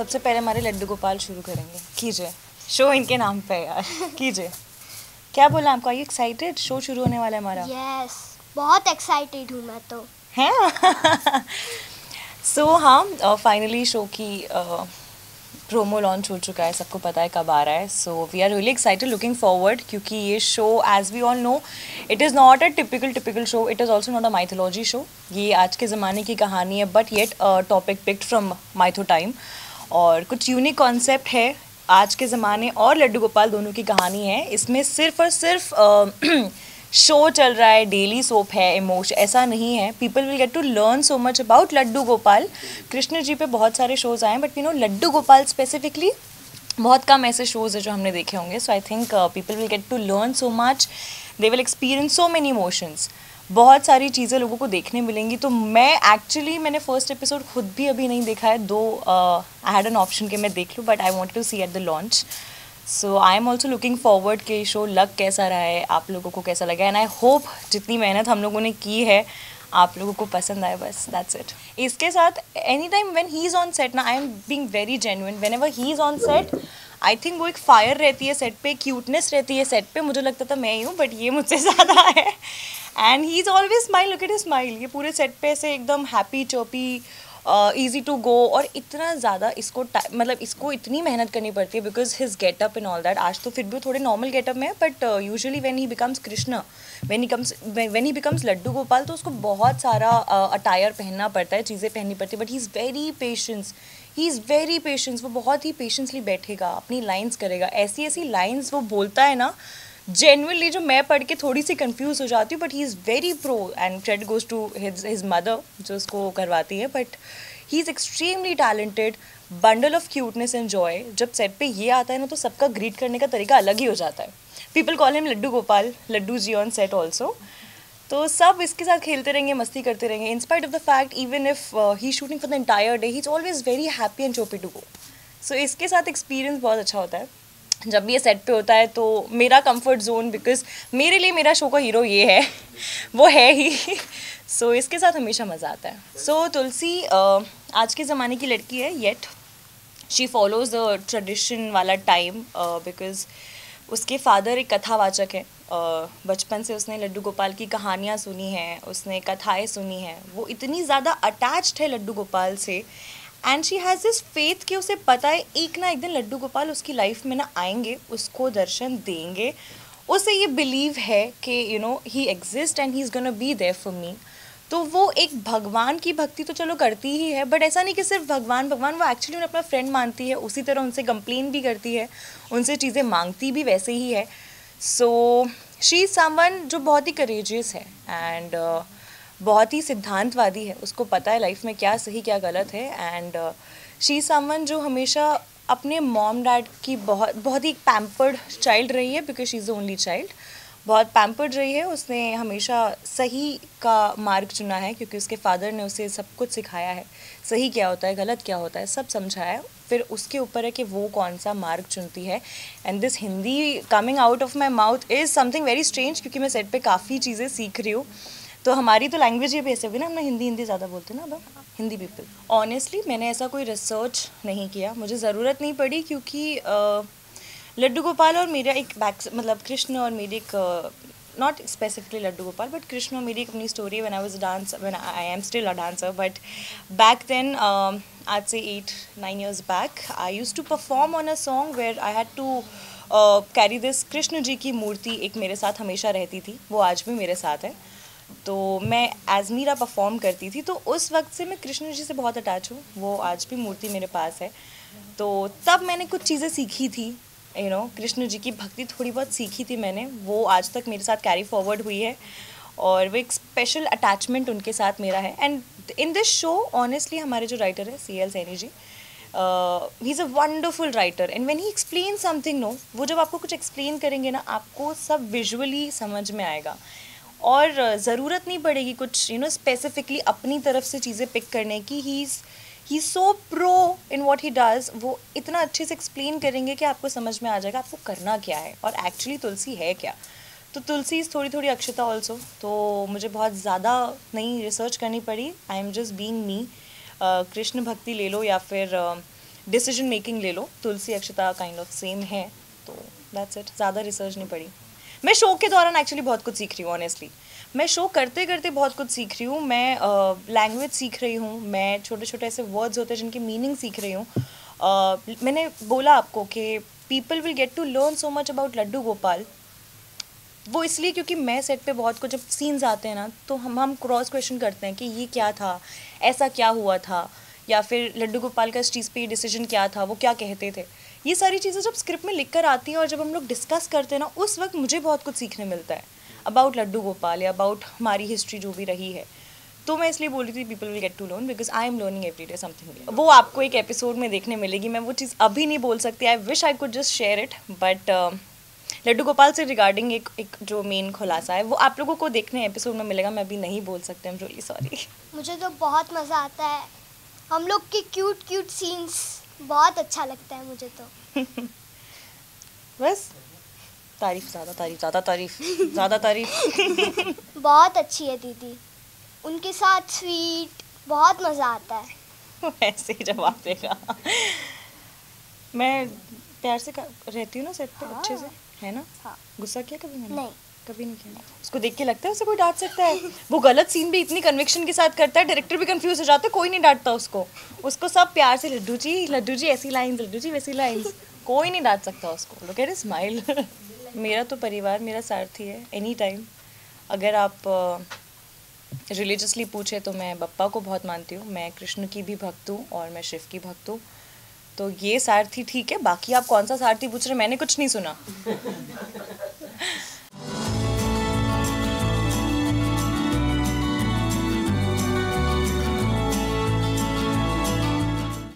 सबसे पहले हमारे लड्डू गोपाल शुरू करेंगे। कीजिए, शो इनके नाम पे है यार। कीजिए, क्या बोला आपको? Are you excited? शो शुरू होने वाला है हमारा। यस, बहुत एक्साइटेड हूँ मैं तो। हैं? सो हाँ, फाइनली शो की प्रोमो लॉन्च हो चुका है, सबको पता है कब आ रहा है। So we are really excited, looking forward, क्योंकि ये show as we all know it is not a typical show, it is also not a mythology show. ये आज के ज़माने की कहानी है, but yet topic picked from mytho time, और कुछ यूनिक कॉन्सेप्ट है। आज के ज़माने और लड्डू गोपाल दोनों की कहानी है। इसमें सिर्फ और सिर्फ शो चल रहा है, डेली सोप है, इमोशन ऐसा नहीं है। People will get to learn so much about Laddu Gopal. Krishna ji पे बहुत सारे शोज़ आए, but you know Laddu Gopal specifically बहुत कम ऐसे शोज़ है जो हमने देखे होंगे। So I think people will get to learn so much, they will experience so many emotions, बहुत सारी चीज़ें लोगों को देखने मिलेंगी। तो मैंने फर्स्ट एपिसोड खुद भी अभी नहीं देखा है, दो आई हैड एन ऑप्शन कि मैं देख लूँ, but I want to see at the launch. So I am also looking forward कि शो लग कैसा रहा है, आप लोगों को कैसा लगा, एंड आई होप जितनी मेहनत हम लोगों ने की है आप लोगों को पसंद आए, बस दैट्स इट। इसके साथ any time when he is on set ना, I am being very genuine, whenever he is on set I think वो एक फायर रहती है सेट पे, क्यूटनेस रहती है सेट पे। मुझे लगता था मैं ही हूँ, बट ये मुझसे ज़्यादा है। And he is always smile, look at his smile. ये पूरे सेट पे से एकदम हैप्पी चोपी, ईजी टू गो, और इतना ज़्यादा इसको मतलब इसको इतनी मेहनत करनी पड़ती है because his getup and all that. आज तो फिर भी थोड़े नॉर्मल गेटअप में है, but usually when he becomes Krishna, when he becomes Laddu Gopal, तो उसको बहुत सारा अटायर पहनना पड़ता है, चीज़ें पहननी पड़ती है। But he is very patience, वो बहुत ही पेशेंसली बैठेगा, अपनी लाइन्स करेगा, ऐसी ऐसी लाइन्स वो बोलता है ना, जेन्युइनली जो मैं पढ़ के थोड़ी सी कंफ्यूज हो जाती हूँ, but he is very pro, and credit goes to his mother जो उसको करवाती है। But he is extremely talented, bundle of cuteness and joy. जब सेट पे ये आता है ना, तो सबका ग्रीट करने का तरीका अलग ही हो जाता है। People call him Laddu Gopal, Laddu ji on set also. तो सब इसके साथ खेलते रहेंगे, मस्ती करते रहेंगे, in spite of the fact even if he shooting for the entire day, he is always very happy and choppy to go. सो इसके साथ एक्सपीरियंस बहुत अच्छा होता है जब भी ये सेट पे होता है। तो मेरा कंफर्ट जोन, बिकॉज मेरे लिए मेरा शो का हीरो ये है, वो है ही। सो इसके साथ हमेशा मज़ा आता है। सो तुलसी आज के ज़माने की लड़की है, yet she follows the tradition वाला टाइम, बिकॉज उसके फादर एक कथावाचक है। बचपन से उसने लड्डू गोपाल की कहानियाँ सुनी हैं, उसने कथाएँ सुनी हैं, वो इतनी ज़्यादा अटैच्ड है लड्डू गोपाल से, and she has this faith कि उसे पता है एक ना एक दिन लड्डू गोपाल उसकी लाइफ में ना आएंगे, उसको दर्शन देंगे। उसे ये बिलीव है कि you know he exist and he is gonna be there for me. तो वो एक भगवान की भक्ति तो चलो करती ही है, बट ऐसा नहीं कि सिर्फ भगवान भगवान, वो एक्चुअली उन्हें अपना फ्रेंड मानती है, उसी तरह उनसे कंप्लेन भी करती है, उनसे चीज़ें मांगती भी वैसे ही है। सो शी इज़ समवन जो बहुत ही करेजियस है, एंड बहुत ही सिद्धांतवादी है, उसको पता है लाइफ में क्या सही क्या गलत है। एंड शी इज़ समवन जो हमेशा अपने मॉम डैड की बहुत ही पैम्पर्ड चाइल्ड रही है, because she is the only child, बहुत पैम्पर्ड रही है। उसने हमेशा सही का मार्ग चुना है, क्योंकि उसके फादर ने उसे सब कुछ सिखाया है, सही क्या होता है गलत क्या होता है सब समझाया है। फिर उसके ऊपर है कि वो कौन सा मार्ग चुनती है। And this Hindi coming out of my mouth is something very strange, क्योंकि मैं सेट पे काफ़ी चीज़ें सीख रही हूँ। तो हमारी तो लैंग्वेज ये भी ऐसे भी ना, हम ना हिंदी ज़्यादा बोलते हैं ना अब हिंदी पीपल। ऑनेस्टली मैंने ऐसा कोई रिसर्च नहीं किया, मुझे ज़रूरत नहीं पड़ी, क्योंकि लड्डू गोपाल और मेरा एक मतलब कृष्ण और मेरी एक not specifically Laddu Gopal, but Krishna और मेरी एक अपनी story. When I was dancer, when I am still a dancer, but back then आज से 8-9 years back I used to perform on a song where I had to carry this Krishna ji की मूर्ति, एक मेरे साथ हमेशा रहती थी, वो आज भी मेरे साथ है। तो मैं एज मीरा परफॉर्म करती थी, तो उस वक्त से मैं कृष्ण जी से बहुत अटैच हूँ, वो आज भी मूर्ति मेरे पास है। तो तब मैंने कुछ चीज़ें सीखी थी, यू नो कृष्ण जी की भक्ति थोड़ी बहुत सीखी थी मैंने, वो आज तक मेरे साथ कैरी फॉरवर्ड हुई है, और वो एक स्पेशल अटैचमेंट उनके साथ मेरा है। And in this show honestly हमारे जो राइटर है CL Saini ji, he is a wonderful writer, and when he explain something, no वो जब आपको कुछ एक्सप्लेन करेंगे ना, आपको सब विजुअली समझ में आएगा, और ज़रूरत नहीं पड़ेगी कुछ यू नो स्पेसिफिकली अपनी तरफ से चीज़ें पिक करने की। He is so pro in what he does, वो इतना अच्छे से एक्सप्लेन करेंगे कि आपको समझ में आ जाएगा आपको करना क्या है, और एक्चुअली तुलसी है क्या। तो तुलसी इज़ थोड़ी थोड़ी अक्षता ऑल्सो, तो मुझे बहुत ज़्यादा नहीं रिसर्च करनी पड़ी, I am just being me. Krishna भक्ति ले लो या फिर डिसीजन मेकिंग ले लो, तुलसी अक्षता काइंड ऑफ सेम है, तो दैट्स इट, ज़्यादा रिसर्च नहीं पड़ी। मैं शो के दौरान एक्चुअली बहुत कुछ सीख रही हूँ ऑनेस्टली, मैं शो करते करते बहुत कुछ सीख रही हूँ, मैं लैंग्वेज सीख रही हूँ, मैं छोटे छोटे ऐसे वर्ड्स होते हैं जिनकी मीनिंग सीख रही हूँ। मैंने बोला आपको कि people will get to learn so much about Laddu Gopal, वो इसलिए क्योंकि मैं सेट पे बहुत कुछ, जब सीन्स आते हैं ना तो हम क्रॉस क्वेश्चन करते हैं कि ये क्या था, ऐसा क्या हुआ था, या फिर लड्डू गोपाल का इस चीज़ पे डिसीजन क्या था, वो क्या कहते थे। ये सारी चीज़ें जब स्क्रिप्ट में लिख कर आती हैं और जब हम लोग डिस्कस करते हैं ना, उस वक्त मुझे बहुत कुछ सीखने मिलता है अबाउट लड्डू गोपाल या अबाउट हमारी हिस्ट्री जो भी रही है। तो मैं इसलिए बोल रही थी people will get to learn because I am learning every day something. वो आपको एक एपिसोड में देखने मिलेगी, मैं वो चीज़ अभी नहीं बोल सकती, I wish I could just share it, but Laddu Gopal से रिगार्डिंग एक जो मेन खुलासा है वो आप लोगों को देखने एपिसोड में मिलेगा, मैं अभी नहीं बोल सकती, आई एम रियली सॉरी। मुझे तो बहुत मज़ा आता है, हम लोग के क्यूट क्यूट सीन्स बहुत अच्छा लगता है मुझे तो। बस तारीफ, ज़्यादा तारीफ, ज़्यादा तारीफ, ज़्यादा तारीफ। बहुत अच्छी है दीदी, उनके साथ स्वीट, बहुत मज़ा आता है। ऐसे ही जवाब देगा। मैं प्यार से रहती हूँ ना सेट पे, अच्छे से, है ना? हाँ। गुस्सा किया कभी मैंने? नहीं। कभी नहीं किया। उसको देख के लगता है उसे कोई डांट सकता है? वो गलत सीन भी इतनी कन्विक्शन के साथ करता है, डायरेक्टर भी कंफ्यूज हो जाता है, कोई नहीं डांटता उसको। उसको सब प्यार से लड्डू जी ऐसी लाइंस, लड्डू जी वैसी लाइंस, कोई नहीं डांट सकता उसको। Look at his smile. मेरा तो परिवार मेरा सारथी है एनी टाइम। अगर आप रिलीजियसली पूछे तो मैं बप्पा को बहुत मानती हूँ, मैं कृष्ण की भी भक्त हूँ और मैं शिव की भक्त हूँ, तो ये सारथी ठीक है। बाकी आप कौन सा सारथी पूछ रहे हैं, मैंने कुछ नहीं सुना।